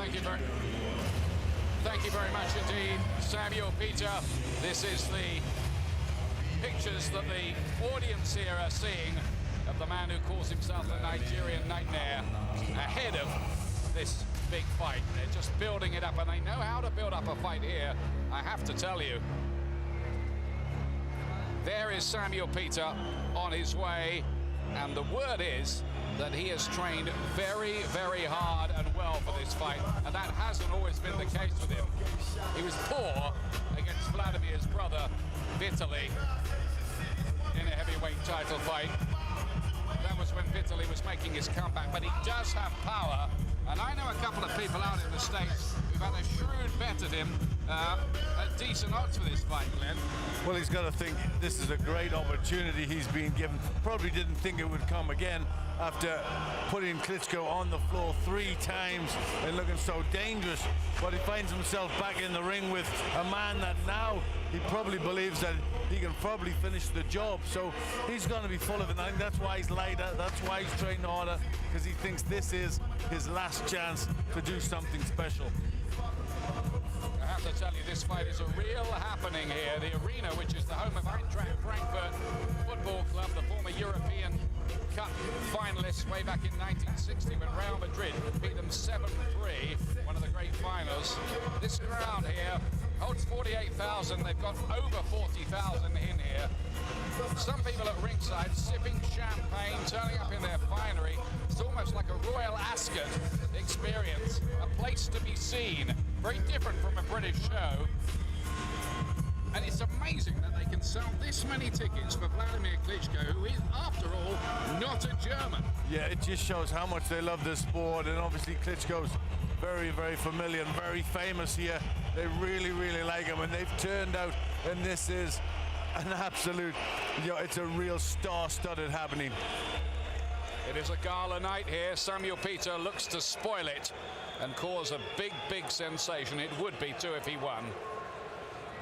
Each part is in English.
Thank you very much indeed, Samuel, Peter. This is the pictures that the audience here are seeing of the man who calls himself the Nigerian Nightmare ahead of this big fight. They're just building it up, and they know how to build up a fight here, I have to tell you. There is Samuel Peter on his way, and the word is that he has trained very, very hard and well for this fight, and that hasn't always been the case with him. He was poor against Vladimir's brother, Vitaly, in a heavyweight title fight. That was when Vitaly was making his comeback, but he does have power, and I know a couple of people out in the States who've had a shrewd bet at him at decent odds for this fight, Glenn. Well, he's got to think this is a great opportunity he's been given. Probably didn't think it would come again after putting Klitschko on the floor 3 times and looking so dangerous. But he finds himself back in the ring with a man that now he probably believes that he can probably finish the job. So he's going to be full of it. I think that's why he's lighter, that's why he's training harder, because he thinks this is his last chance to do something special. I have to tell you, this fight is a real happening here. The arena, which is the home of Eintracht Frankfurt Football Club, the former European Cup finalists way back in 1960 when Real Madrid beat them 7-3, one of the great finals. This ground here holds 48,000. They've got over 40,000 in here. Some people at ringside sipping champagne, turning up in their finery. It's almost like a Royal Ascot experience, a place to be seen. Very different from a British show. And it's amazing that they can sell this many tickets for Wladimir Klitschko, who is, after all, not a German. Yeah, it just shows how much they love this sport, and obviously Klitschko's very, very familiar and very famous here. They really, really like him, and they've turned out, and this is an absolute, it's a real star-studded happening. It is a gala night here. Samuel Peter looks to spoil it and cause a big, big sensation. It would be too if he won.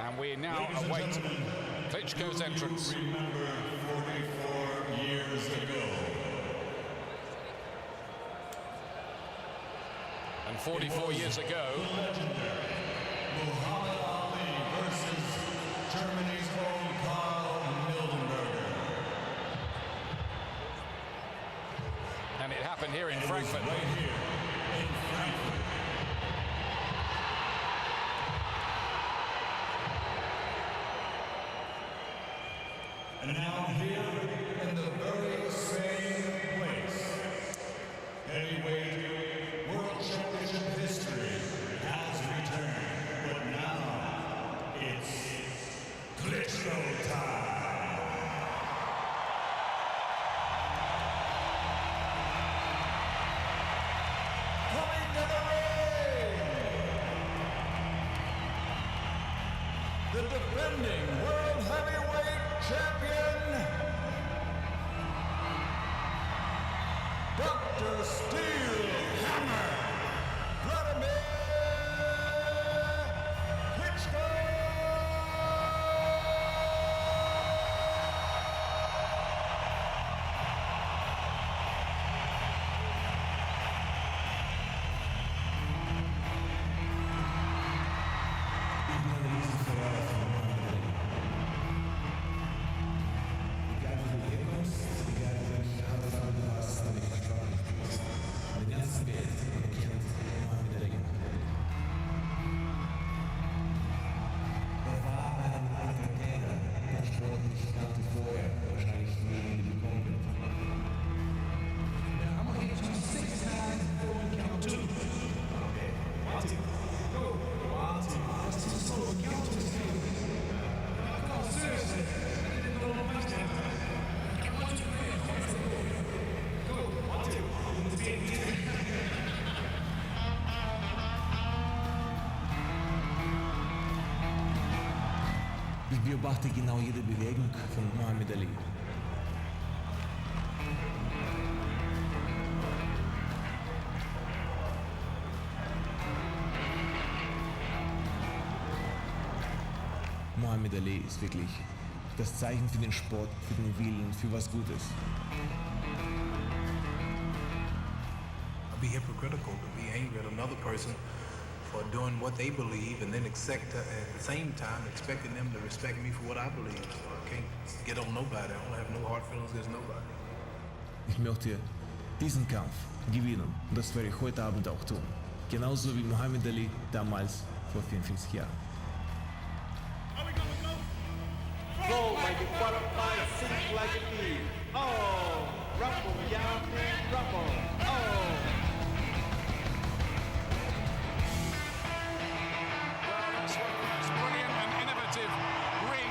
And we now await Klitschko's entrance. Remember 44 years ago. And 44 years ago, Muhammad Ali versus Germany's own Karl Mildenberger. and it happened here in Frankfurt. Right here in Frankfurt. And now here in the very same place, heavyweight world championship history has returned, but now it's Klitschko time. Coming to the ring, the defending world heavyweight champion, Dr. Steel Hammer, Wladimir Klitschko! Ich beobachte genau jede Bewegung von Muhammad Ali. Muhammad Ali ist wirklich das Zeichen für den Sport, für den Willen, für was Gutes. be hypocritical to be angry at another person for doing what they believe and then at the same time expecting them to respect me for what I believe. So I can't get on nobody. I don't have no hard feelings against nobody. Ich möchte diesen Kampf gewinnen. Und das werde ich heute Abend auch tun. Genauso wie Muhammad Ali damals vor 44 Jahren. Flow like it butterflies, sink like a bee. Oh, rumble, young man, rumble. Oh. It's one of the most brilliant and innovative ring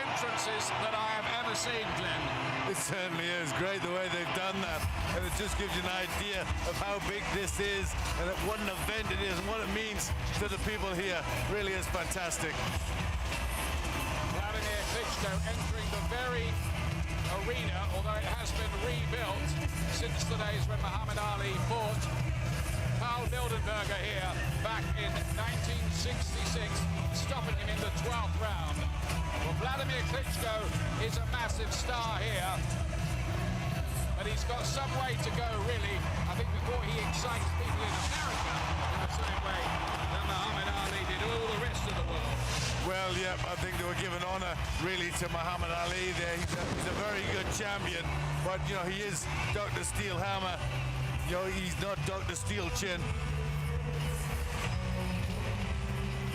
entrances that I have ever seen, Glenn. It certainly is great the way they've done that, and it just gives you an idea of how big this is and what an event it is and what it means to the people here. Really is fantastic. Wladimir Klitschko entering the very arena, although it has been rebuilt since the days when Muhammad Ali fought Karl Mildenberger here back in 1966, stopping him in the 12th round. Well, Wladimir Klitschko is a massive star here, but he's got some way to go, really. I think before he excites people in America in the same way that Muhammad Ali did all the rest of the world. Well, yeah, I think they were giving honor really to Muhammad Ali there. He's a very good champion, but you know, he is Dr. Steel Hammer. You know, he's not Dr. Steel Chin.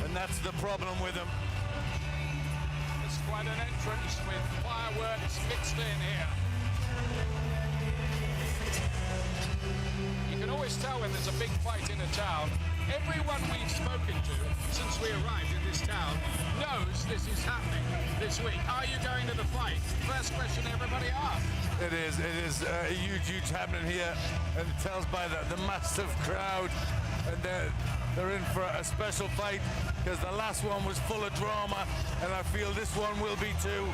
And that's the problem with him. It's quite an entrance with fireworks mixed in here. You can always tell when there's a big fight in a town. Everyone we've spoken to since we arrived in this town knows this is happening this week. Are you going to the fight? First question everybody asks. It is a huge happening here, and it tells by the massive crowd, and they're in for a special fight because the last one was full of drama, and I feel this one will be too.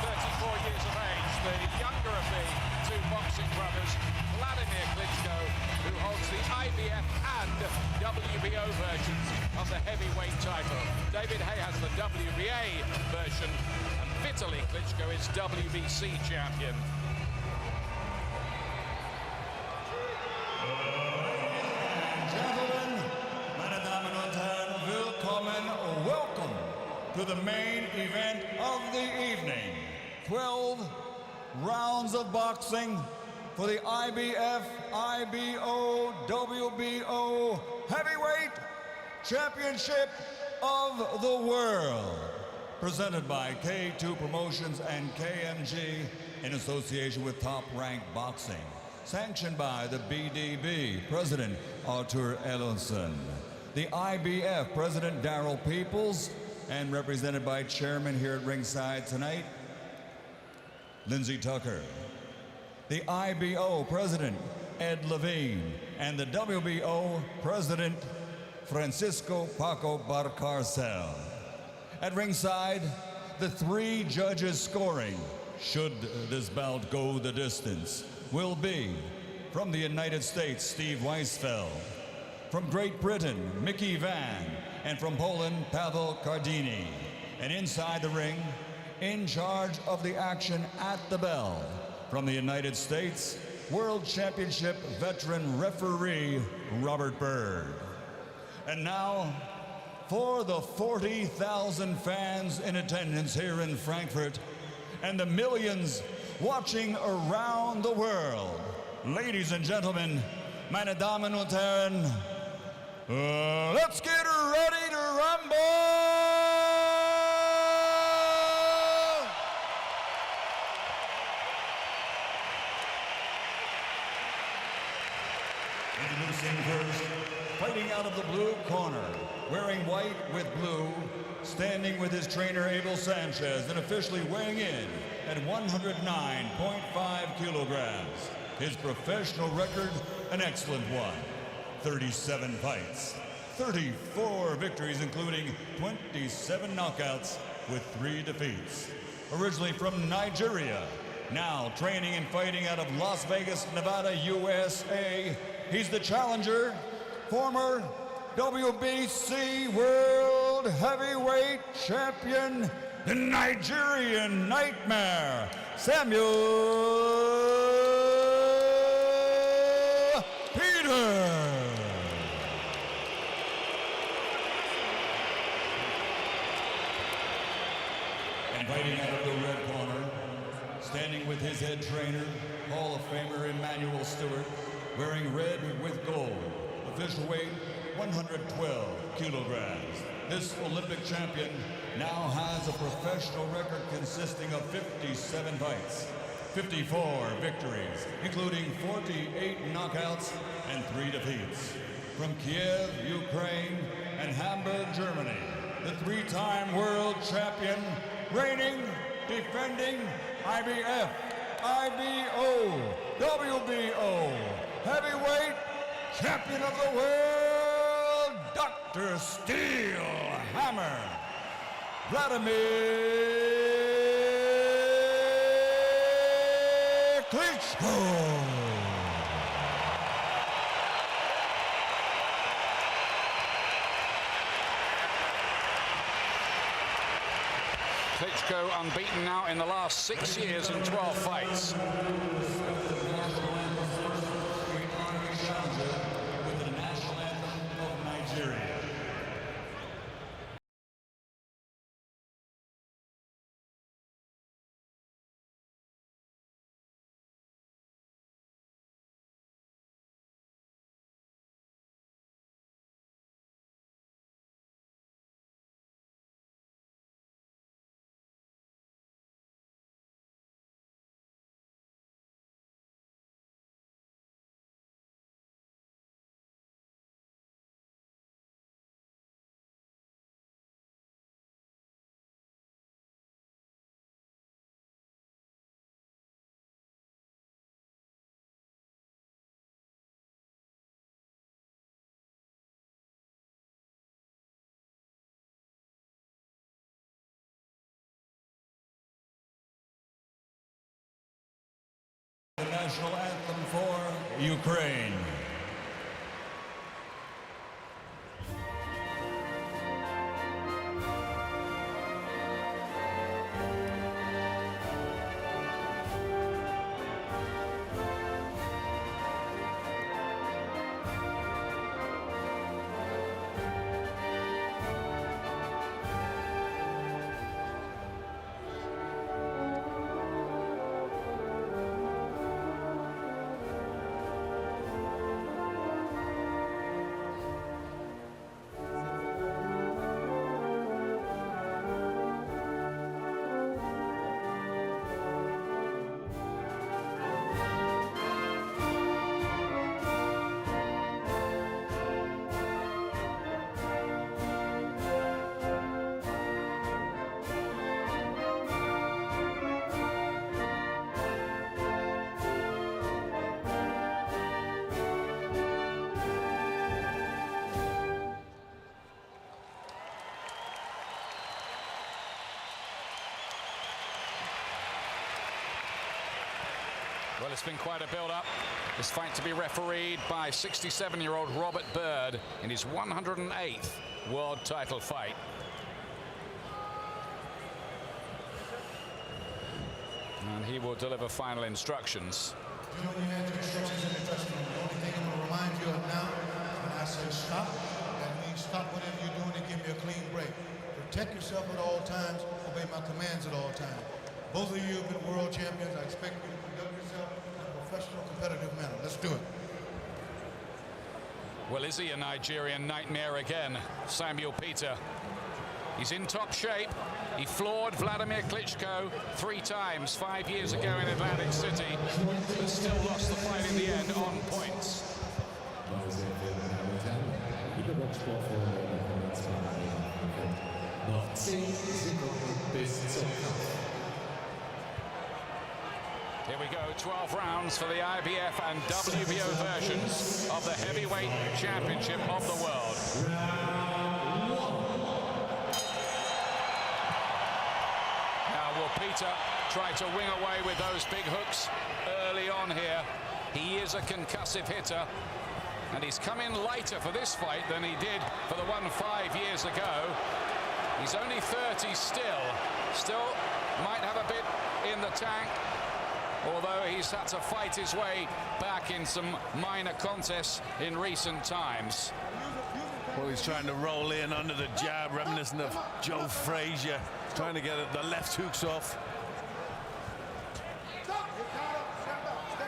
34 years of age, the younger of the two boxing brothers, Wladimir Klitschko, who holds the IBF and WBO versions of the heavyweight title. David Hay has the WBA version, and Vitaly Klitschko is WBC champion. Gentlemen, meine Damen und Herren, willkommen, welcome to the main event of the evening. 12 rounds of boxing for the IBF, IBO, WBO Heavyweight Championship of the World. Presented by K2 Promotions and KMG in association with Top Rank Boxing. Sanctioned by the BDB, President Artur Ellison. The IBF, President Darrell Peoples, and represented by Chairman here at ringside tonight, Lindsey Tucker. The IBO President, Ed Levine, and the WBO President, Francisco Paco Barcarcel. At ringside, the three judges scoring, should this bout go the distance, will be from the United States, Steve Weisfeld, from Great Britain, Mickey Van, and from Poland, Pavel Cardini. And inside the ring, in charge of the action at the bell, from the United States, World Championship veteran referee Robert Byrd. And now, for the 40,000 fans in attendance here in Frankfurt and the millions watching around the world, ladies and gentlemen, meine Damen und Herren, let's get ready to rumble! Introducing first, fighting out of the blue corner, wearing white with blue, standing with his trainer Abel Sanchez, and officially weighing in at 109.5 kilograms. His professional record, an excellent one. 37 fights, 34 victories, including 27 knockouts with 3 defeats. Originally from Nigeria, now training and fighting out of Las Vegas, Nevada, USA. He's the challenger, former WBC World Heavyweight Champion, the Nigerian Nightmare, Sэмюэл Peter. Fighting out of the red corner, standing with his head trainer, Hall of Famer Emmanuel Stewart, wearing red with gold. Official weight, 112 kilograms. This Olympic champion now has a professional record consisting of 57 fights, 54 victories, including 48 knockouts and 3 defeats. From Kiev, Ukraine, and Hamburg, Germany, the 3-time world champion, reigning, defending IBF, IBO, WBO, heavyweight champion of the world, Dr. Steel Hammer, Wladimir Klitschko. Klitschko unbeaten now in the last 6 years in 12 fights. With the national anthem of Nigeria. The national anthem for Ukraine. Well, it's been quite a build-up. This fight to be refereed by 67-year-old Robert Byrd in his 108th world title fight. And he will deliver final instructions. You know, you have the instructions in the dressing room. The only thing I'm going to remind you of now, when I say stop, that means stop whatever you're doing and give me a clean break. Protect yourself at all times, obey my commands at all times. Both of you have been world champions. I expect you to conduct yourself in a professional, competitive manner. Let's do it. Well, is he a Nigerian nightmare again? Sэмюэл Peter. He's in top shape. He floored Wladimir Klitschko 3 times 5 years ago in Atlantic City, but still lost the fight in the end on points. Noch 10 Sekunden bis zum Kampf. Here we go, 12 rounds for the IBF and WBO versions of the heavyweight championship of the world. Now will Peter try to wing away with those big hooks early on here? He is a concussive hitter, and he's come in lighter for this fight than he did for the one 5 years ago. He's only 30 still might have a bit in the tank, although he's had to fight his way back in some minor contests in recent times. Well, he's trying to roll in under the jab, reminiscent of Joe Frazier, trying to get the left hooks off.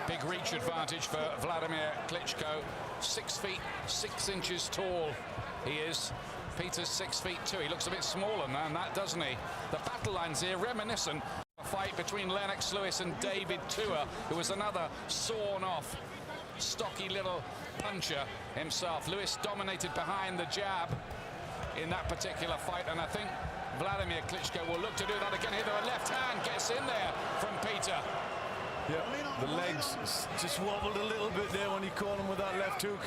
Big reach advantage for Wladimir Klitschko. 6 feet 6 inches tall he is. Peter's 6 feet 2. He looks a bit smaller than that, doesn't he? The battle lines here reminiscent of a fight between Lennox Lewis and David Tua, who was another sawn-off, stocky little puncher himself. Lewis dominated behind the jab in that particular fight, and I think Wladimir Klitschko will look to do that again. Here, the left hand gets in there from Peter. Yeah, the legs just wobbled a little bit there when he caught him with that left hook.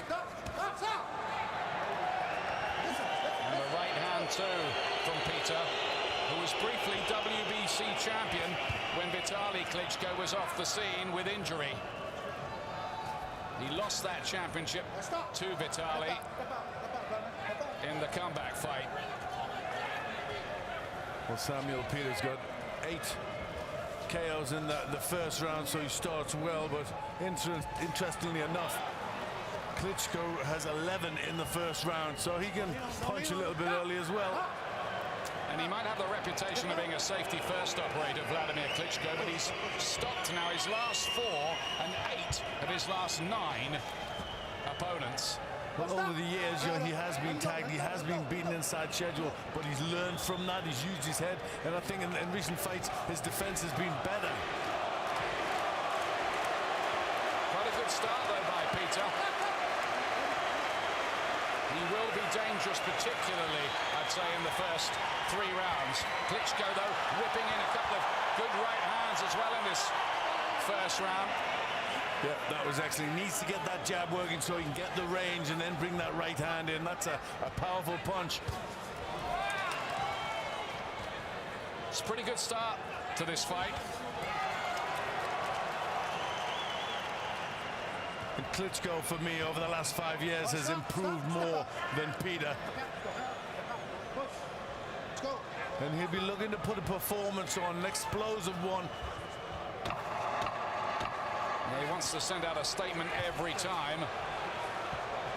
And the right hand too from Peter, who was briefly WBC champion when Vitaly Klitschko was off the scene with injury. He lost that championship to Vitaly in the comeback fight. Well, Sэмюel Peter's got 8 KOs in the first round, so he starts well, but interestingly enough, Klitschko has 11 in the first round, so he can punch a little bit early as well. And he might have the reputation of being a safety-first operator, Wladimir Klitschko, but he's stopped now his last 4 and 8 of his last 9 opponents. Well, over the years, you know, he has been tagged, he has been beaten inside schedule, but he's learned from that, he's used his head, and I think in recent fights, his defense has been better. Quite a good start, though, by Peter. He will be dangerous, particularly, I'd say, in the first 3 rounds. Klitschko, though, whipping in a couple of good right hands as well in this first round. Yeah, that was excellent. He needs to get that jab working so he can get the range and then bring that right hand in. That's a powerful punch. It's a pretty good start to this fight. And Klitschko, for me, over the last 5 years, has improved more than Peter. And he'll be looking to put a performance on, an explosive one. He wants to send out a statement every time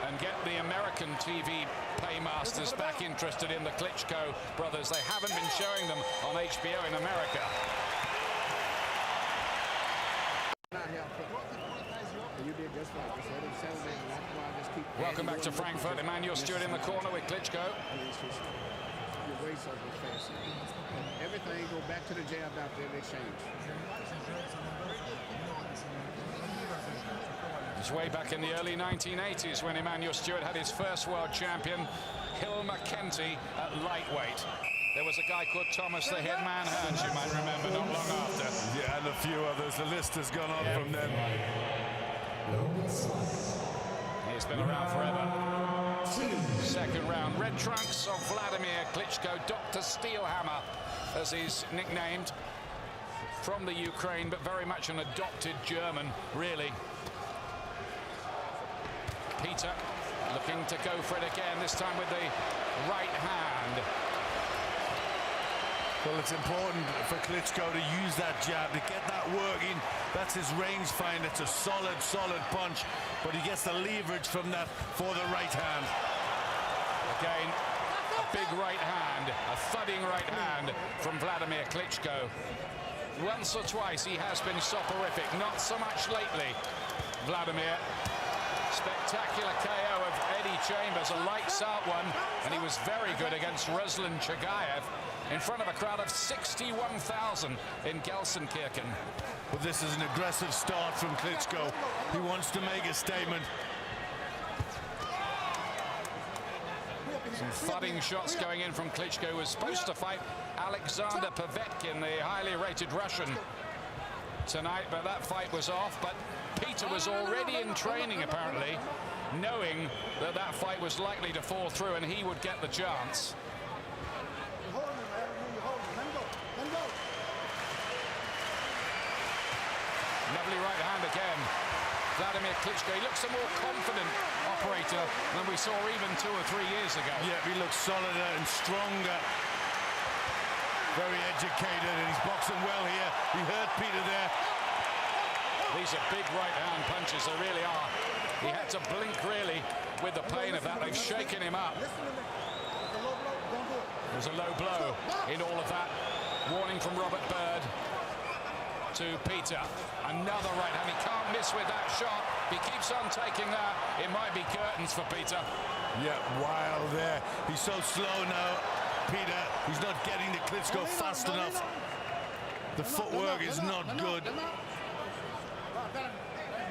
and get the American TV paymasters back interested in the Klitschko brothers. They haven't been showing them on HBO in America. Welcome back to Frankfurt. Emmanuel Stewart in the corner with Klitschko. Everything go back to the jab after every exchange. It's way back in the early 1980s when Emmanuel Stewart had his first world champion, Hilmer Kenty, at lightweight. There was a guy called Thomas the Hitman Hearns, you might remember, not long after. Yeah, and a few others. The list has gone on from them. He's been around forever. Second round, red trunks of Wladimir Klitschko, Dr. Steelhammer, as he's nicknamed, from the Ukraine, but very much an adopted German, really. Peter looking to go for it again, this time with the right hand. Well, it's important for Klitschko to use that jab, to get that working. That's his range find. It's a solid, solid punch, but he gets the leverage from that for the right hand. Again, a big right hand, a thudding right hand from Wladimir Klitschko. Once or twice he has been soporific, not so much lately. Wladimir, spectacular KO of Eddie Chambers, a lights out one, and he was very good against Ruslan Chagayev in front of a crowd of 61,000 in Gelsenkirchen. But this is an aggressive start from Klitschko. He wants to make a statement. Some thudding shots going in from Klitschko, who was supposed to fight Alexander Povetkin, the highly rated Russian, tonight, but that fight was off. But Peter was already in training, apparently, knowing that that fight was likely to fall through and he would get the chance. Lovely right hand again. Wladimir Klitschko, he looks a more confident operator than we saw even 2 or 3 years ago. Yeah, he looks solider and stronger. very educated, and he's boxing well here. He hurt Peter there. These are big right-hand punches, they really are. He had to blink, really, with the pain of that. They've shaken him up. There's a low blow in all of that. Warning from Robert Bird to Peter. Another right hand. He can't miss with that shot. He keeps on taking that. It might be curtains for Peter. Yeah, wild there. He's so slow now, Peter. He's not getting to Klitschko fast enough. The footwork is not good.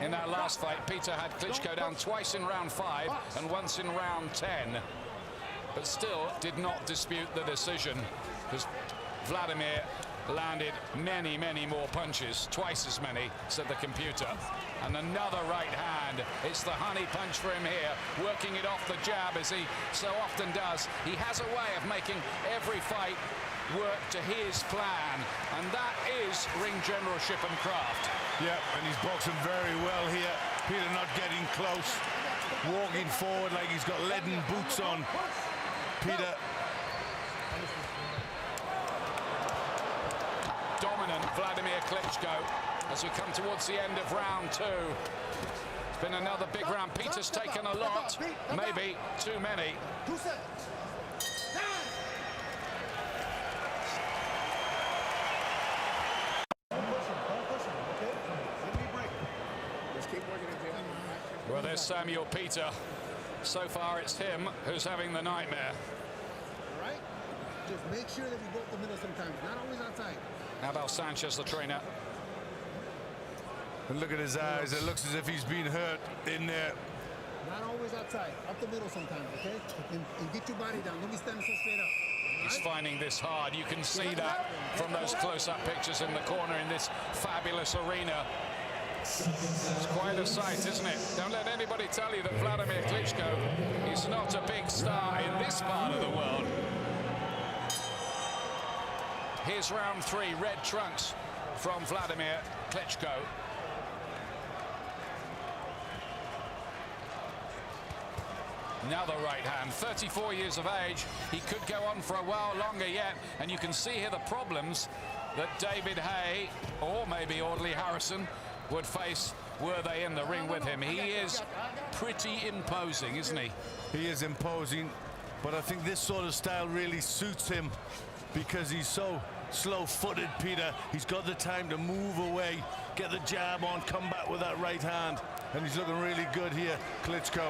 In that last fight, Peter had Klitschko down twice in round 5 and once in round 10, but still did not dispute the decision, because Wladimir landed many, many more punches, twice as many, said the computer. And another right hand. It's the honey punch for him here, working it off the jab as he so often does. He has a way of making every fight work to his plan, and that is ring generalship and craft. Yeah, and he's boxing very well here. Peter not getting close, walking forward like he's got leaden boots on. Peter dominant Wladimir Klitschko as we come towards the end of round 2. It's been another big round. Peter's taken a lot, maybe too many. 2 seconds. Well, there's Sэмюэл Peter. So far, it's him who's having the nightmare. All right? Just make sure that you go up the middle sometimes, not always outside. Abel Sanchez, the trainer. And look at his eyes. It looks as if he's been hurt in there. Not always outside, up the middle sometimes, okay? And get your body down. Don't be standing so straight up. He's finding this hard. You can see that from those close-up pictures in the corner in this fabulous arena. It's quite a sight, isn't it? Don't let anybody tell you that Wladimir Klitschko is not a big star in this part of the world. Here's round 3, red trunks from Wladimir Klitschko. Another right hand, 34 years of age. He could go on for a while longer yet, and you can see here the problems that David Haye, or maybe Audley Harrison, would face were they in the ring with him. He is pretty imposing, isn't he? He is imposing, but I think this sort of style really suits him because he's so slow-footed, Peter. He's got the time to move away, get the jab on, come back with that right hand, and he's looking really good here, Klitschko.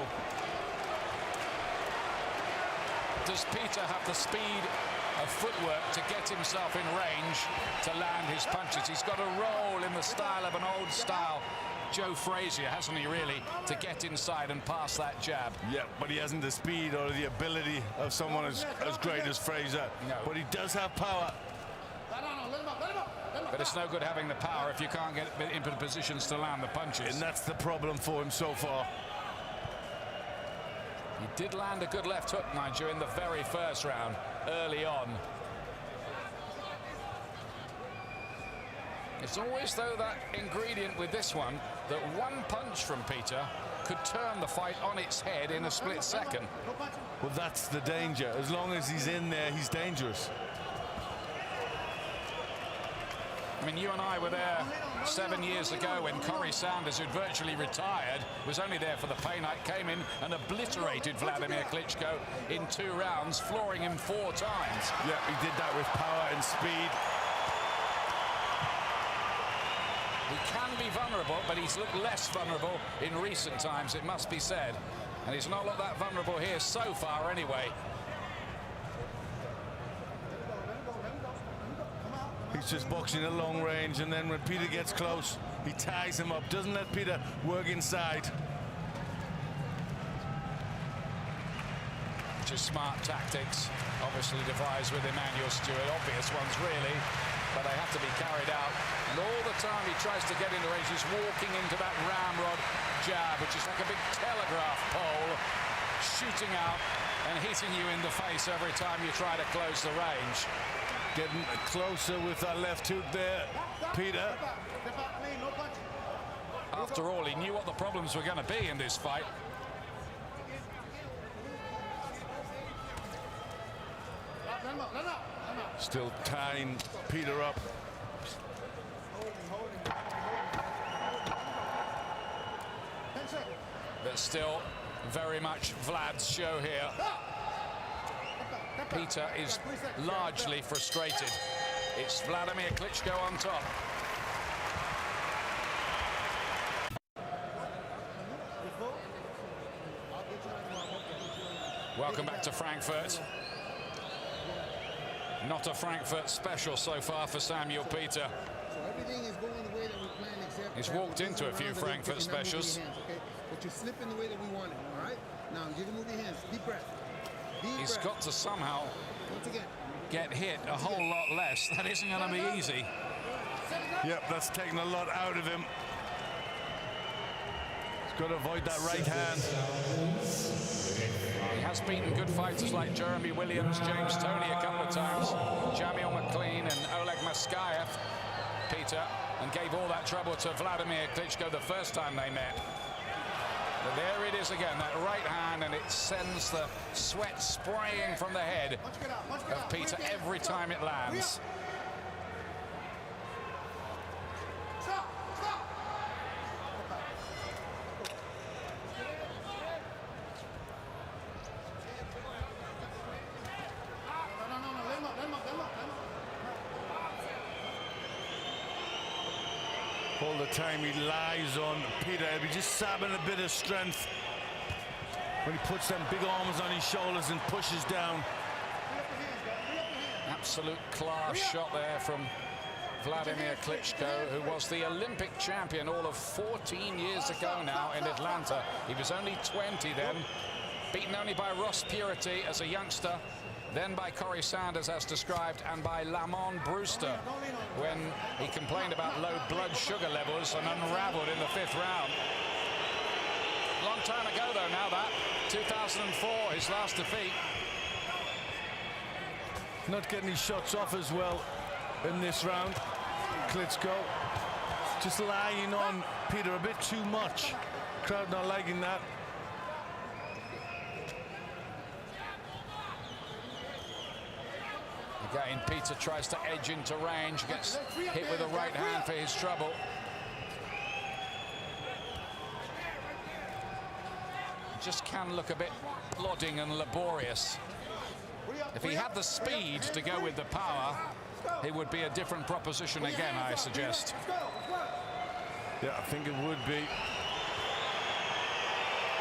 Does Peter have the speed of footwork to get himself in range to land his punches? He's got a roll in the style of an old style Joe Frazier, hasn't he, really, to get inside and pass that jab? Yeah, but he hasn't the speed or the ability of someone as great as Frazier. No. But he does have power. But it's no good having the power if you can't get into positions to land the punches. And that's the problem for him so far. He did land a good left hook, mind you, in the very first round, early on. It's always, though, that ingredient with this one, that one punch from Peter could turn the fight on its head in a split second. Well, that's the danger. As long as he's in there, he's dangerous. I mean, you and I were there 7 years ago when Corrie Sanders, who'd virtually retired, was only there for the pay night, came in and obliterated Wladimir Klitschko in 2 rounds, flooring him 4 times. Yeah, he did that with power and speed. He can be vulnerable, but he's looked less vulnerable in recent times, it must be said. And he's not looked that vulnerable here so far anyway. He's just boxing at long range, and then when Peter gets close, he ties him up, doesn't let Peter work inside. Just smart tactics, obviously devised with Emmanuel Stewart, obvious ones really, but they have to be carried out. And all the time he tries to get into range, he's walking into that ramrod jab, which is like a big telegraph pole, shooting out and hitting you in the face every time you try to close the range. Getting closer with that left hook there, Peter. After all, he knew what the problems were going to be in this fight. Still tying Peter up. But still very much Vlad's show here. Peter is largely frustrated. It's Wladimir Klitschko on top. Welcome back to Frankfurt. Not a Frankfurt special so far for Samuel Peter. He's walked into a few Frankfurt specials. But you're slipping the way that we want it, all right? Now, you can move your hands. Deep breath. He's got to somehow get hit a whole lot less. That isn't going to be easy. Yep, that's taken a lot out of him. He's got to avoid that right hand. He has beaten good fighters like Jeremy Williams, James Toney a couple of times, Jamil McLean and Oleg Maskayev, Peter, and gave all that trouble to Wladimir Klitschko the first time they met. But there it is again, that right hand, and it sends the sweat spraying from the head of Peter every time it lands. All the time he lies on Peter. He'll be just sabbing a bit of strength when he puts them big arms on his shoulders and pushes down. Absolute class shot there from Wladimir Klitschko, who was the Olympic champion all of 14 years ago now in Atlanta. He was only 20 then, beaten only by Ross Purity as a youngster, then by Corey Sanders as described, and by Lamont Brewster when he complained about low blood sugar levels and unraveled in the 5th round. Long time ago though now, that 2004, his last defeat. Not getting his shots off as well in this round. Klitschko just lying on Peter a bit too much. Crowd not liking that. Again, Peter tries to edge into range, gets hit with a right hand for his trouble. Just can look a bit plodding and laborious. If he had the speed to go with the power, it would be a different proposition again, I suggest. Yeah, I think it would be.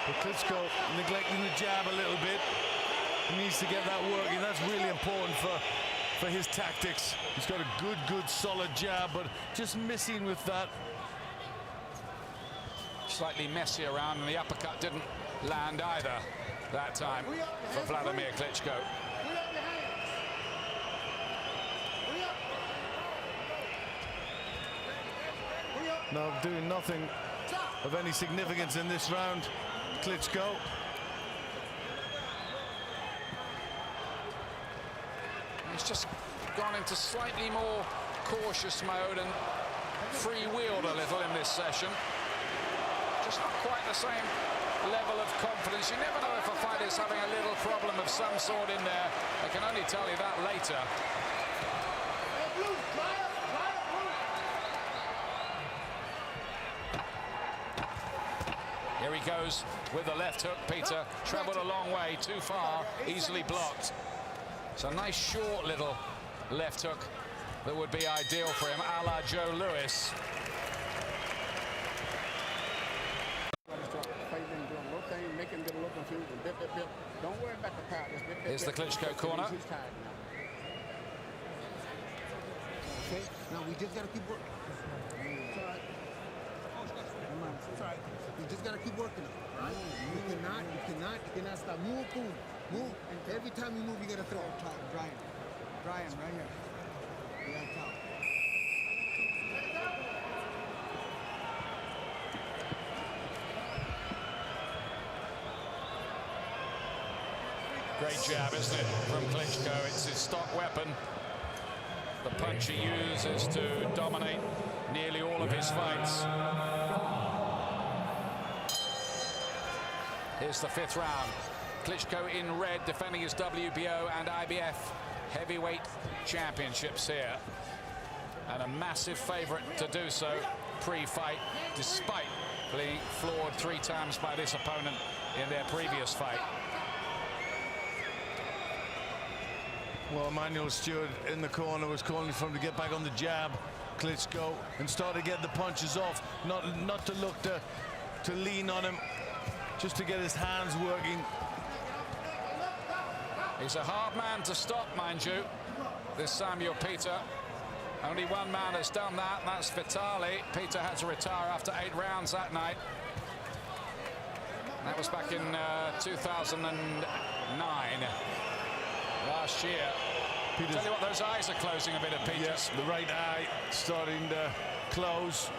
But Klitschko neglecting the jab a little bit. He needs to get that working. That's really important for his tactics. He's got a good solid jab, but just missing with that. Slightly messy around, and the uppercut didn't land either that time for Wladimir Klitschko. Now doing nothing of any significance in this round, Klitschko. He's just gone into slightly more cautious mode and freewheeled a little in this session. Just not quite the same level of confidence. You never know if a fighter's having a little problem of some sort in there. I can only tell you that later. Here he goes with the left hook. Peter traveled a long way, too far, easily blocked. It's a nice short little left hook that would be ideal for him, a la Joe Louis. Here's the Klitschko corner. Okay, now we just gotta keep working. It's all right. You just gotta keep working, right? You cannot stop. Move, boom. Move, and every time you move, you gotta throw. Dry him right here. Yeah, top. Great jab, isn't it, from Klitschko? It's his stock weapon. The punch he uses to dominate nearly all of his fights. Here's the 5th round. Klitschko in red, defending his WBO and IBF heavyweight championships here, and a massive favorite to do so pre-fight, despite being floored 3 times by this opponent in their previous fight. Well, Emmanuel Stewart in the corner was calling for him to get back on the jab, Klitschko, and start to get the punches off, not to look to lean on him, just to get his hands working. He's a hard man to stop, mind you, this Sэмюэл Peter. Only one man has done that, and that's Vitali. Peter had to retire after 8 rounds that night. That was back in 2009, last year. Tell you what, those eyes are closing a bit at Peter's. Yes, the right eye starting to close.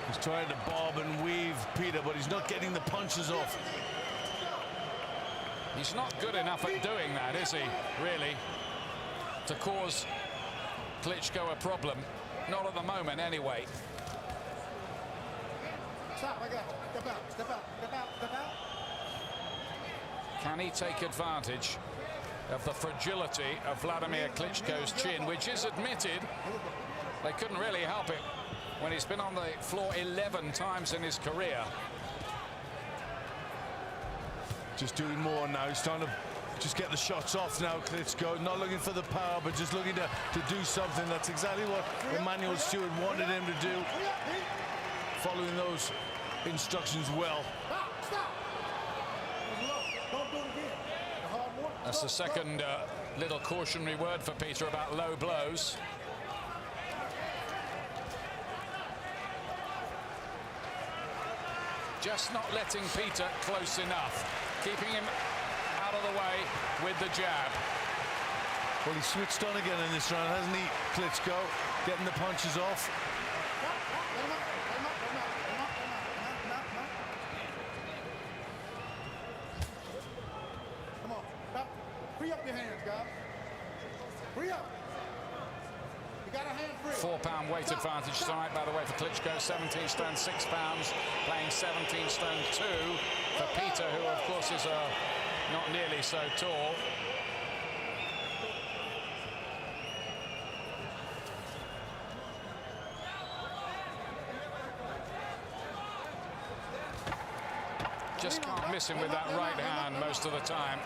He's trying to bob and weave Peter, but he's not getting the punches off. He's not good enough at doing that, is he, really, to cause Klitschko a problem? Not at the moment, anyway. Stop, I got it. Step out, step out, step out, step out. Can he take advantage of the fragility of Wladimir Klitschko's chin, which is admitted? They couldn't really help it when he's been on the floor 11 times in his career. Just doing more now. He's trying to just get the shots off now, Klitschko. Not looking for the power, but just looking to do something. That's exactly what Emmanuel Stewart wanted him to do. Following those instructions well. That's the second little cautionary word for Peter about low blows. Just not letting Peter close enough. Keeping him out of the way with the jab. Well, he switched on again in this round, hasn't he, Klitschko? Getting the punches off. Come on, stop. Free up your hands, guys. Free up. You got a hand free. 4-pound weight advantage tonight, by the way, for Klitschko. 17 stone 6 pounds, playing 17 stone 2 for Peter, who of course is not nearly so tall. Just can't miss him with that right hand most of the time.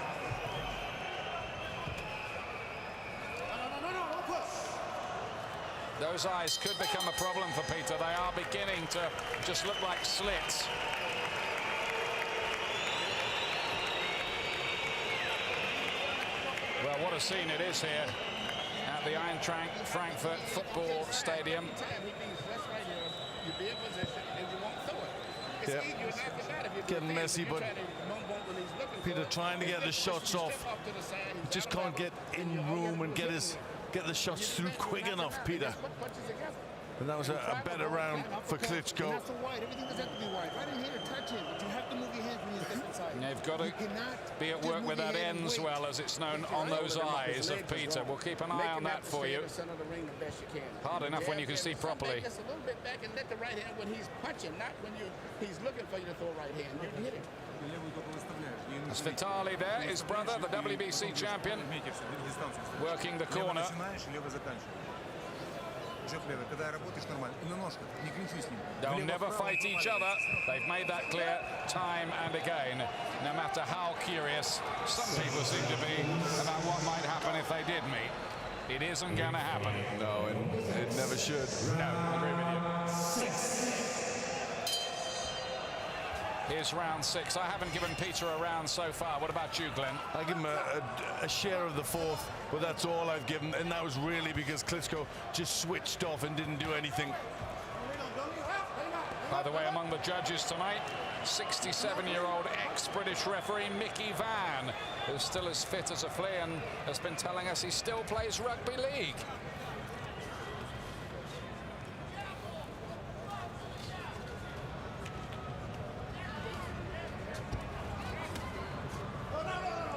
Those eyes could become a problem for Peter. They are beginning to just look like slits. Well, what a scene it is here at the Eintracht Frankfurt football stadium. Yeah. Getting messy, but Peter trying to get the shots off. He just can't get in room and get the shots through quick enough, Peter. And that was a better round for Klitschko. They've got to be at work with that ends well, as it's known, on those eyes of Peter. We'll keep an eye on that for you. Hard enough when you can see properly. Just a little bit back and let the right hand when he's punching, not when he's looking for you to throw right hand. You hit it. That's Vitali there, his brother, the WBC champion, working the corner. They'll never fight each other. They've made that clear time and again, no matter how curious some people seem to be about what might happen if they did meet. It isn't going to happen. No, it never should. No, I agree with you. Here's round 6. I haven't given Peter a round so far. What about you, Glenn? I give him a share of the 4th, but that's all I've given, and that was really because Klitschko just switched off and didn't do anything. By the way, among the judges tonight, 67-year-old ex-British referee Mickey Van, who's still as fit as a flea and has been telling us he still plays rugby league.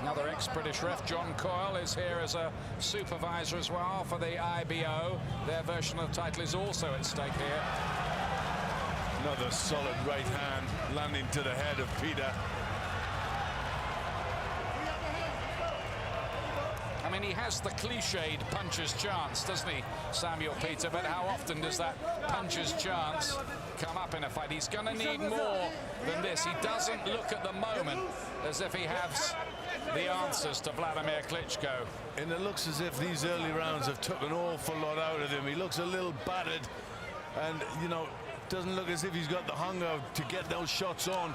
Another ex-British ref, John Coyle, is here as a supervisor as well for the IBO. Their version of the title is also at stake here. Another solid right hand landing to the head of Peter. mean, he has the cliched puncher's chance, doesn't he, Samuel Peter? But how often does that puncher's chance come up in a fight? He's going to need more than this. He doesn't look at the moment as if he has the answers to Wladimir Klitschko. And it looks as if these early rounds have took an awful lot out of him. He looks a little battered, and, you know, doesn't look as if he's got the hunger to get those shots on.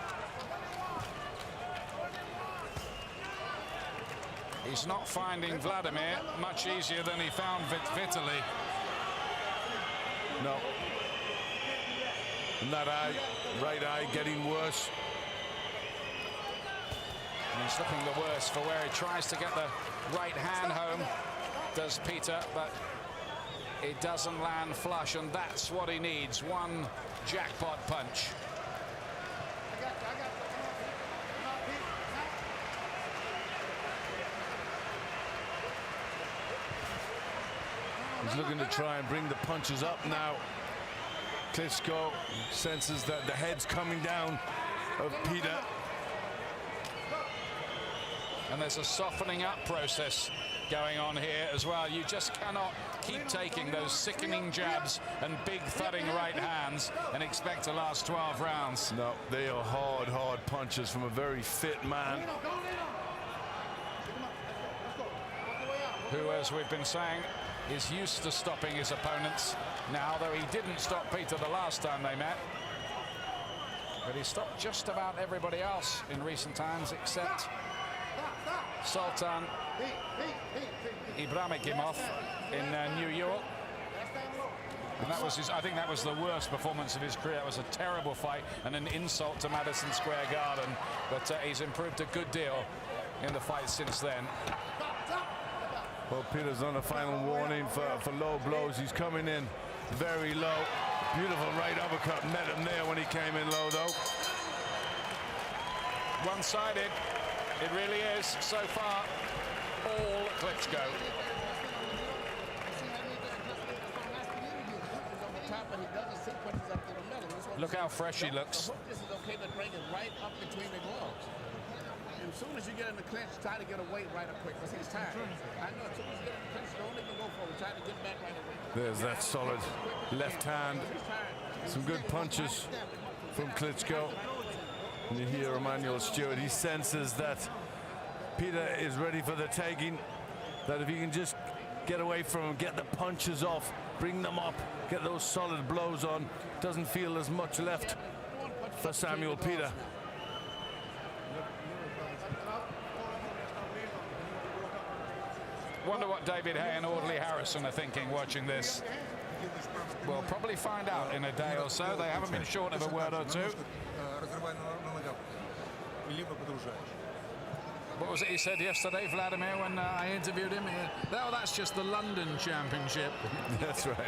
He's not finding Wladimir much easier than he found Vitaly. No. And that eye, right eye, getting worse. And he's looking the worse for where he tries to get the right hand home, does Peter, but it doesn't land flush, and that's what he needs, one jackpot punch. He's looking to try and bring the punches up now. Klitschko senses that the head's coming down of Peter. And there's a softening up process going on here as well. You just cannot keep taking those sickening jabs and big thudding right hands and expect to last 12 rounds. No, they are hard, hard punches from a very fit man. Who, as we've been saying, is used to stopping his opponents now, though he didn't stop Peter the last time they met. But he stopped just about everybody else in recent times except Sultan Ibrahimov in New York. And that was his, I think that was the worst performance of his career. It was a terrible fight and an insult to Madison Square Garden. But he's improved a good deal in the fight since then. Well, Peter's on a final warning for low blows. He's coming in very low. Beautiful right uppercut. Met him there when he came in low, though. One-sided. It really is, so far, all Klitschko. Look how fresh he looks. This is okay to bring it right up between the gloves. And as soon as you get in the clinch, try to get away right up quick, because he's tired. I know, as soon as you get in the clinch, don't even go forward. Try to get back right away. There's that solid left hand. Some good punches from Klitschko. And you hear Emmanuel Stewart, he senses that Peter is ready for the taking, that if he can just get away from him, get the punches off, bring them up, get those solid blows on, doesn't feel as much left for Samuel Peter. Wonder what David Hay and Audley Harrison are thinking watching this. We'll probably find out in a day or so. They haven't been short of a word or two. What was it he said yesterday, Wladimir, when I interviewed him? Oh, that's just the London Championship. That's right.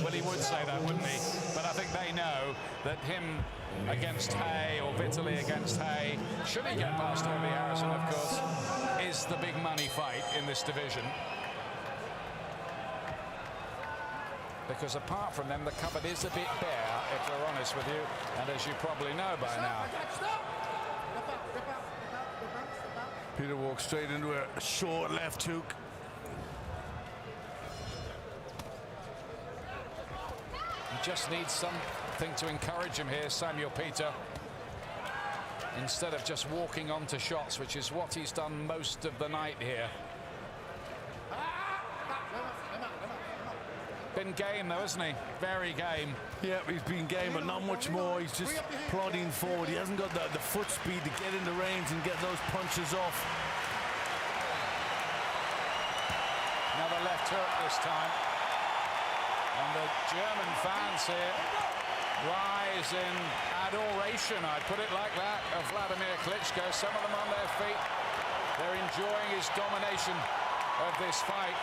Well, he would say that, wouldn't he? But I think they know that him against Hay or Vitaly against Hay, should he get past Audley Harrison, of course, is the big money fight in this division. Because apart from them, the cupboard is a bit bare, if we're honest with you, and as you probably know by now. Peter walks straight into a short left hook. He just needs something to encourage him here, Samuel Peter, instead of just walking onto shots, which is what he's done most of the night here. Been game though, isn't he? Very game. Yeah, he's been game, but not much more. He's just plodding forward. He hasn't got the foot speed to get in the range and get those punches off. Another left hook this time. And the German fans here rise in adoration, I'd put it like that, of Wladimir Klitschko. Some of them on their feet. They're enjoying his domination of this fight.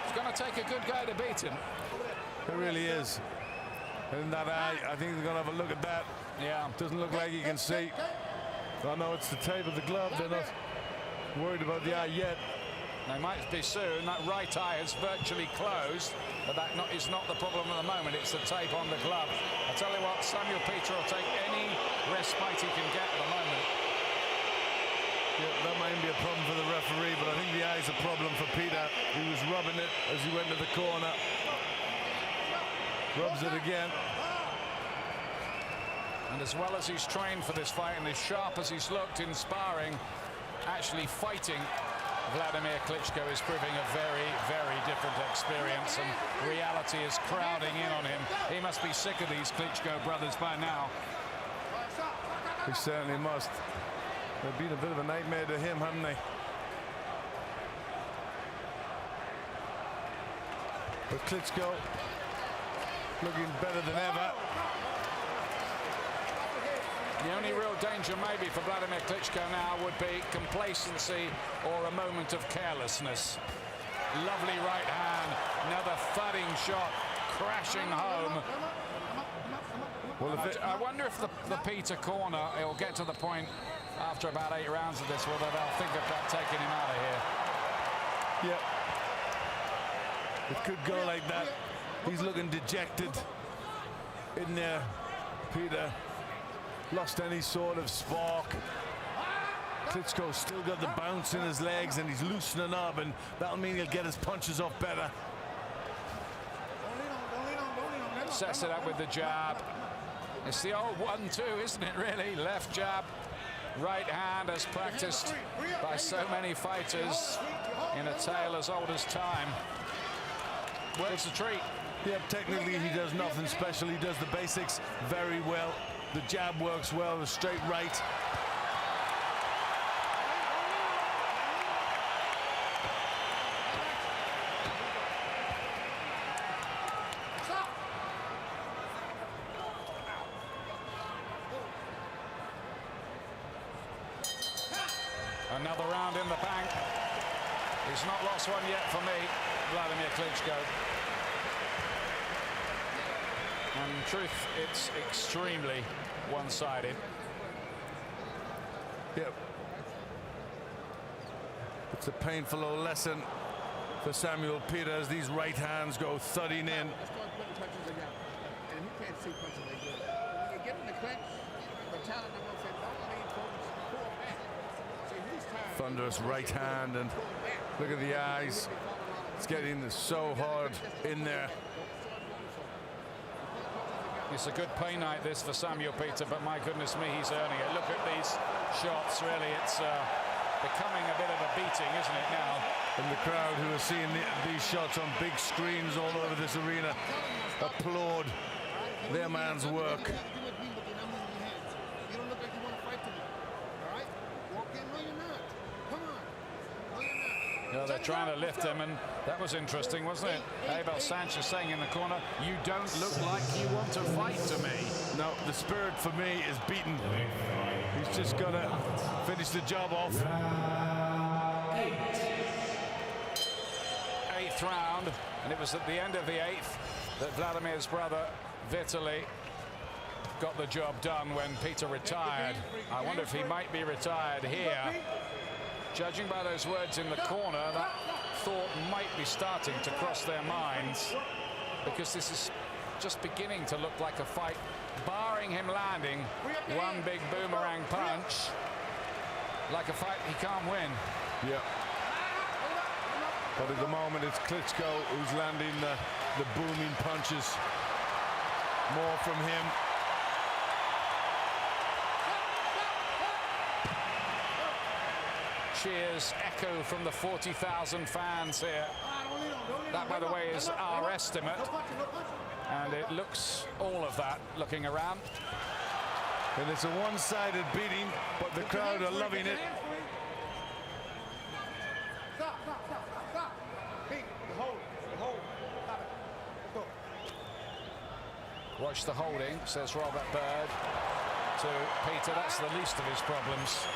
It's going to take a good guy to beat him. It really is. And that eye, I think they're going to have a look at that. Yeah. Doesn't look like he can see. I know it's the tape of the glove. They're not worried about the eye yet. They might be soon. That right eye is virtually closed, but that is not the problem at the moment. It's the tape on the glove. I tell you what, Samuel Peter will take any respite he can get at the moment. Yeah, that might be a problem for the referee, but I think the eye's a problem for Peter. He was rubbing it as he went to the corner. Rubs it again. And as well as he's trained for this fight and as sharp as he's looked in sparring, actually fighting Wladimir Klitschko is proving a very, very different experience, and reality is crowding in on him. He must be sick of these Klitschko brothers by now. He certainly must. They've been a bit of a nightmare to him, haven't they? But Klitschko looking better than ever. The only real danger maybe for Wladimir Klitschko now would be complacency or a moment of carelessness. Lovely right hand, another thudding shot, crashing home. Well, if I wonder if the Peter corner, it'll get to the point after about 8 rounds of this, whether they'll think about taking him out of here. Yep. It could go like that. He's looking dejected in there. Peter lost any sort of spark. Klitschko's still got the bounce in his legs and he's loosening up, and that'll mean he'll get his punches off better. Sets it up with the jab. It's the old 1-2, isn't it, really? Left jab, right hand, as practiced by so many fighters in a tale as old as time. Works a treat. Yeah, technically he does nothing special. He does the basics very well. The jab works well, the straight right. Another round in the bank. He's not lost one yet for me, Wladimir Klitschko. And in truth, it's extremely one-sided. Yep. It's a painful old lesson for Sэмюэл Peter as these right hands go thudding in. And he can't see punches like that. When you get in the clinch, the talent will say, don't lean forward, pull back. See, he's tired. Thunderous right hand, and look at the eyes. It's getting so hard in there. It's a good pay night this for Sэмюэл Peter, but my goodness me, he's earning it. Look at these shots, really. It's becoming a bit of a beating, isn't it now? And the crowd who are seeing these shots on big screens all over this arena applaud their man's work. You know, they're trying to lift him, and that was interesting, wasn't it? Abel Sanchez saying in the corner, you don't look like you want to fight to me. No, the spirit for me is beaten. He's just got to finish the job off. 8th round, and it was at the end of the 8th that Vladimir's brother Vitaly got the job done when Peter retired. I wonder if he might be retired here. Judging by those words in the corner, that thought might be starting to cross their minds, because this is just beginning to look like a fight, barring him landing one big boomerang punch, like a fight he can't win. Yeah. But at the moment, it's Klitschko who's landing the booming punches. More from him. Cheers echo from the 40,000 fans here. That, by the way, is our estimate, and it looks all of that looking around. And it's a one-sided beating, but the crowd are loving it. Watch the holding, says Robert Bird to Peter. That's the least of his problems.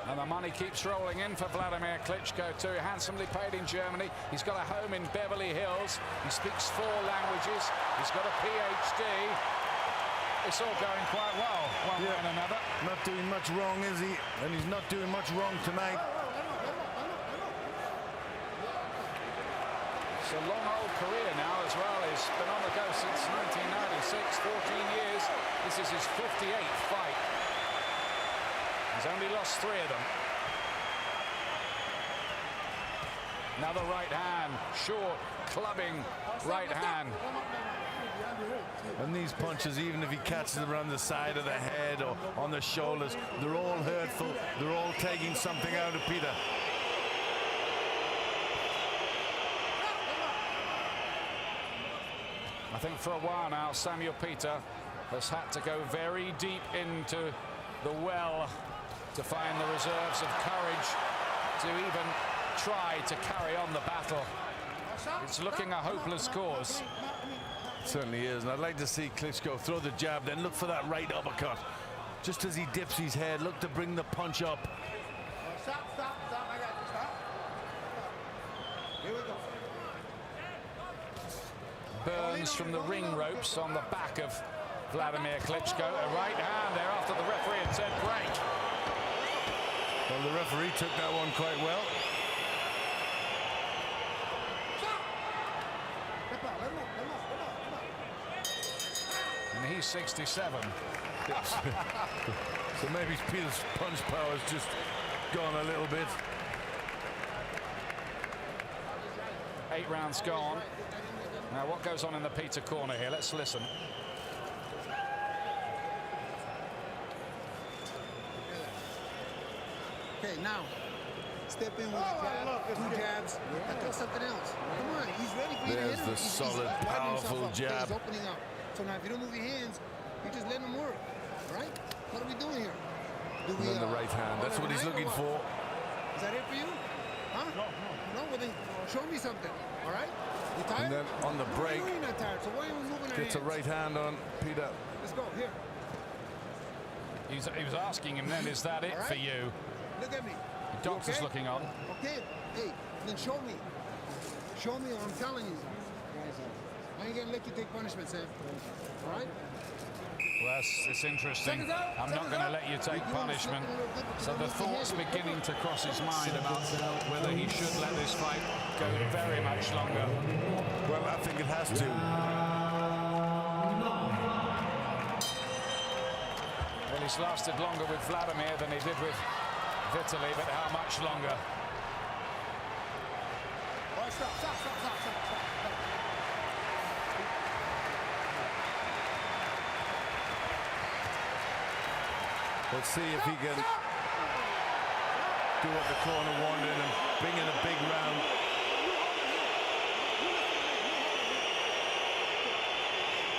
And the money keeps rolling in for Wladimir Klitschko, too. Handsomely paid in Germany. He's got a home in Beverly Hills. He speaks 4 languages. He's got a PhD. It's all going quite well, one way and another. Not doing much wrong, is he? And he's not doing much wrong tonight. a long old career now as well. He's been on the go since 1996, 14 years. This is his 58th fight. He's only lost 3 of them. Another right hand, short, clubbing right hand. And these punches, even if he catches them around the side of the head or on the shoulders, they're all hurtful. They're all taking something out of Peter. I think for a while now, Samuel Peter has had to go very deep into the well to find the reserves of courage to even try to carry on the battle. It's looking a hopeless cause. It certainly is, and I'd like to see Klitschko throw the jab, then look for that right uppercut. Just as he dips his head, look to bring the punch up. Stop, stop, stop. I got you. Stop. Here we go. Burns from the ring ropes on the back of Wladimir Klitschko. A right hand there after the referee had said break. Well, the referee took that one quite well. And he's 67. So maybe Peter's punch power's just gone a little bit. 8 rounds gone. Now what goes on in the Peter corner here? Let's listen. Okay, now step in with a jab, 2 jabs, and do something else. Come on, he's ready for you to hit him. There's the solid, powerful jab. He's opening up. So now if you don't move your hands, you just let him work. All right? What are we doing here? Do we, And then the right hand. That's what he's looking for. Is that it for you? Huh? No, well then show me something. All right? You tired? And then on the break, You're not tired, so why are we moving our gets a hands? right hand on Peter. Let's go, here. He was asking him then, is that it All right. for you? Look at me. The doctor's okay? looking on. Okay, hey, then show me. Show me what I'm telling you. I ain't gonna let you take punishment, Sam. All right? Well, it's interesting. I'm not going to let you take punishment. So the thought's beginning to cross his mind about whether he should let this fight go very much longer. Well, I think it has to. Well, he's lasted longer with Wladimir than he did with Vitaly, but how much longer? All right, stop. Let's see if he can do what the corner wanted and bring in a big round.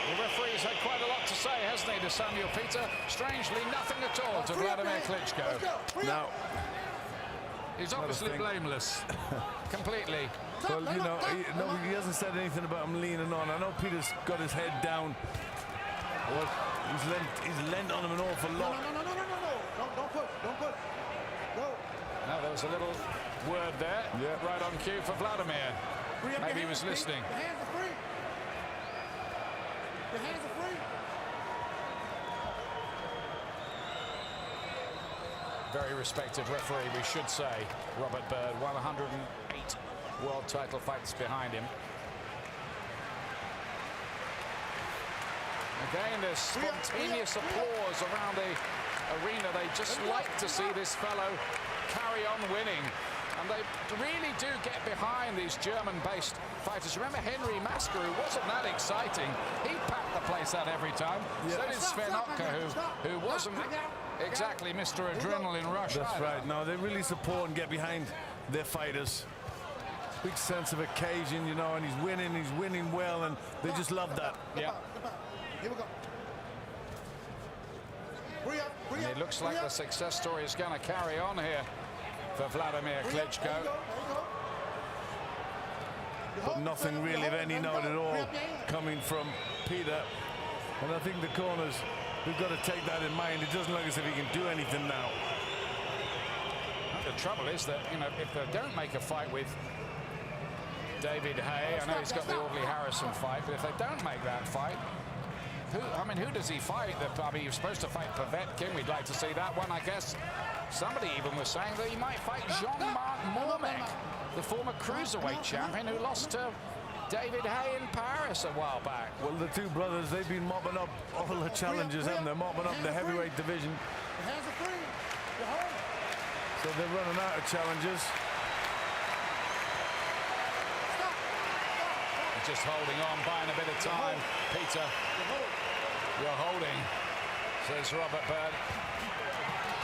The referee's had quite a lot to say, hasn't he, to Samuel Peter? Strangely, nothing at all to Wladimir Klitschko. Now, he's obviously blameless, completely. well, you know, he hasn't said anything about him leaning on. I know Peter's got his head down. Well, he's lent on him an awful lot. No. Don't push. Go. Now, there was a little word there, right on cue for Wladimir. Maybe he was listening. Your hands are free. Your hands are free. Very respected referee, we should say, Robert Bird. 108 world title fights behind him. Again, there's spontaneous applause around the arena. They just like to see this fellow carry on winning. And they really do get behind these German-based fighters. Remember Henry Masker, who wasn't that exciting. He packed the place out every time. So did Sven Otka, who wasn't exactly Mr. Adrenaline Rush. That's right. No, they really support and get behind their fighters. Big sense of occasion, you know, and he's winning well, and they just love that. Yeah. Here we go. And it looks like the success story is going to carry on here for Wladimir Klitschko. But nothing really of any note at all coming from Peter. And I think the corners, we've got to take that in mind. It doesn't look as if he can do anything now. The trouble is that, you know, if they don't make a fight with David Hay, I know he's got the Audley Harrison fight, but if they don't make that fight, who does he fight? I mean, he was supposed to fight Povetkin. We'd like to see that one, I guess. Somebody even was saying that he might fight Jean-Marc Mormec, the former cruiserweight champion who lost to David Hay in Paris a while back. Well, the two brothers, they've been mopping up all the challenges, haven't they? Mopping up the heavyweight division. Your hands are free. You're home. So they're running out of challenges. Just holding on, buying a bit of time. Peter, you're holding, says Robert Bird.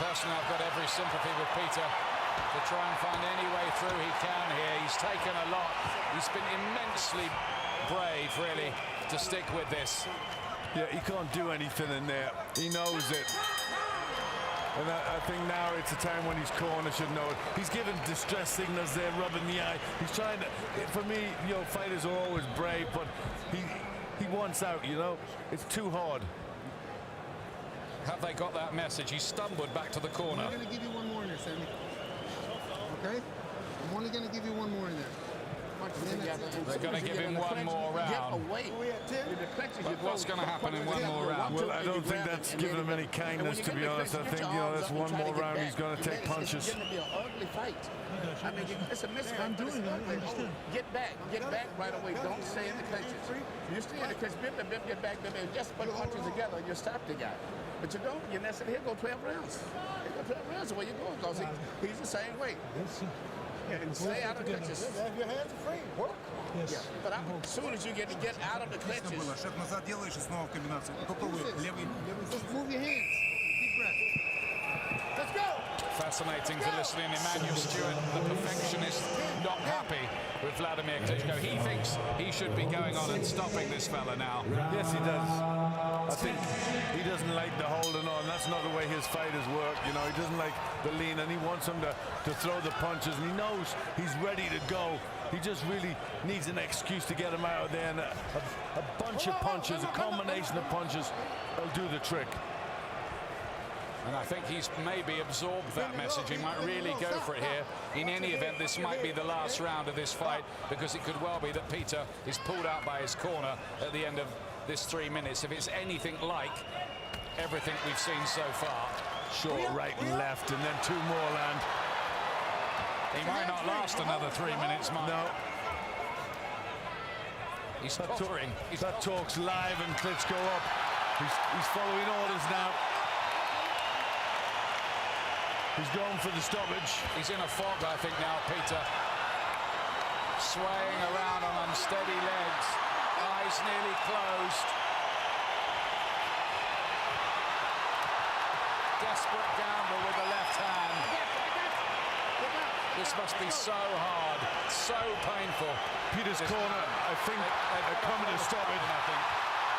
Personally, I've got every sympathy with Peter to try and find any way through he can here. He's taken a lot. He's been immensely brave, really, to stick with this. Yeah, he can't do anything in there. He knows it. And I think now it's a time when his corner should know it. He's given distress signals there, rubbing the eye. He's trying to, for me, you know, fighters are always brave, but he wants out, you know. It's too hard. Have they got that message? He stumbled back to the corner. I'm going to give you one more in there, Sammy. Okay? I'm only going to give you one more in there. They're going to give him one more round. But what's going to happen in one more round? Well, I don't think that's giving him any kindness, to be honest. I think, you know, that's one more round he's going to take punches. It's going to be an ugly fight. I mean, it's a mismatch. I'm doing it. Get back right away. Don't stay in the clinches. You stay in the clinches, get back, just put punches together and you stop the guy. But you don't. You're not saying, here go 12 rounds. Here go 12 rounds the way you're going, because he's the same way. And stay out of the clinches. Your hands are free. Work. Yes. Yeah. But as soon as you get out of the clinches. Just move your hands. Deep breath. Let's go. Fascinating to listen in. Emmanuel Stewart, the perfectionist, not happy with Wladimir Klitschko. He thinks he should be going on and stopping this fella now. Yes, he does. I think he doesn't like the holding on. That's not the way his fighters work. You know, he doesn't like the lean, and he wants him to throw the punches, and he knows he's ready to go. He just really needs an excuse to get him out of there, and a bunch of punches, a combination of punches will do the trick. And I think he's maybe absorbed that message. He might really go for it here. In any event, this might be the last round of this fight, because it could well be that Peter is pulled out by his corner at the end of this 3 minutes. If it's anything like everything we've seen so far. Short right and left, and then two more land. He might not last another 3 minutes, Mark. No. He's tottering. That talks live, and Klitschko up. He's following orders now. He's going for the stoppage. He's in a fog, I think, now, Peter. Swaying around on unsteady legs. Eyes nearly closed. Desperate gamble with the left hand. This must be so hard, so painful. Peter's corner, I think, they're coming to stop it. I think.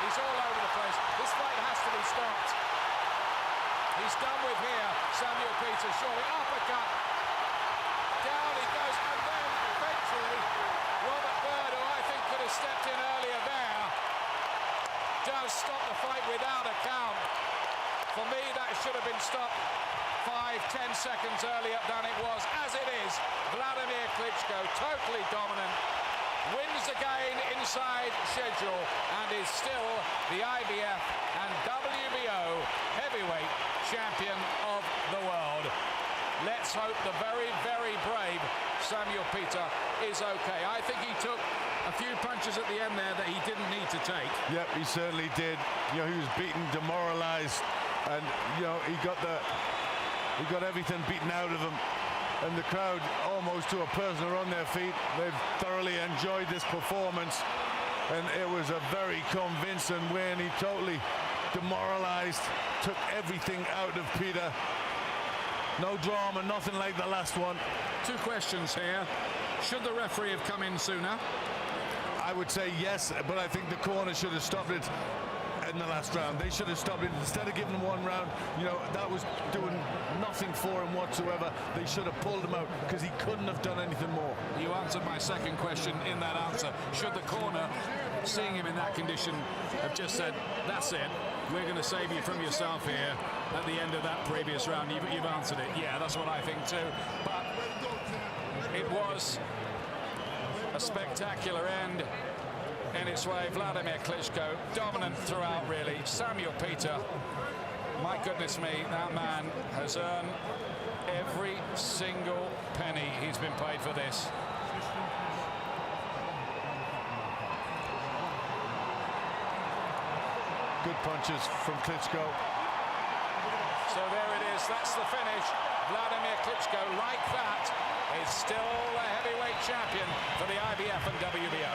He's all over the place. This fight has to be stopped. He's done with here, Samuel Peter, surely. Uppercut. Down he goes, and then eventually Robert Bird, who I think could have stepped in earlier there, does stop the fight without a count. For me, that should have been stopped 5-10 seconds earlier than it was. As it is, Wladimir Klitschko, totally dominant, wins again inside schedule, and is still the IBF and WBO heavyweight champion of the world. Let's hope the very, very brave Samuel Peter is okay. I think he took a few punches at the end there that he didn't need to take. Yep, he certainly did. You know, he was beaten, demoralized, and you know, he got everything beaten out of him. And the crowd, almost to a person, are on their feet. They've thoroughly enjoyed this performance, and it was a very convincing win. He totally demoralized, took everything out of Peter. No drama, nothing like the last one. Two questions here. Should the referee have come in sooner? I would say yes, but I think the corner should have stopped it in the last round. They should have stopped it. Instead of giving him one round, you know, that was doing nothing for him whatsoever. They should have pulled him out, because he couldn't have done anything more. You answered my second question in that answer. Should the corner, seeing him in that condition, have just said, that's it, we're going to save you from yourself here at the end of that previous round? You've answered it. Yeah, that's what I think too. But it was a spectacular end in its way. Wladimir Klitschko, dominant throughout, really. Samuel Peter, my goodness me, that man has earned every single penny he's been paid for this. Good punches from Klitschko. So there it is, that's the finish. Wladimir Klitschko, like that, is still the heavyweight champion for the IBF and WBO.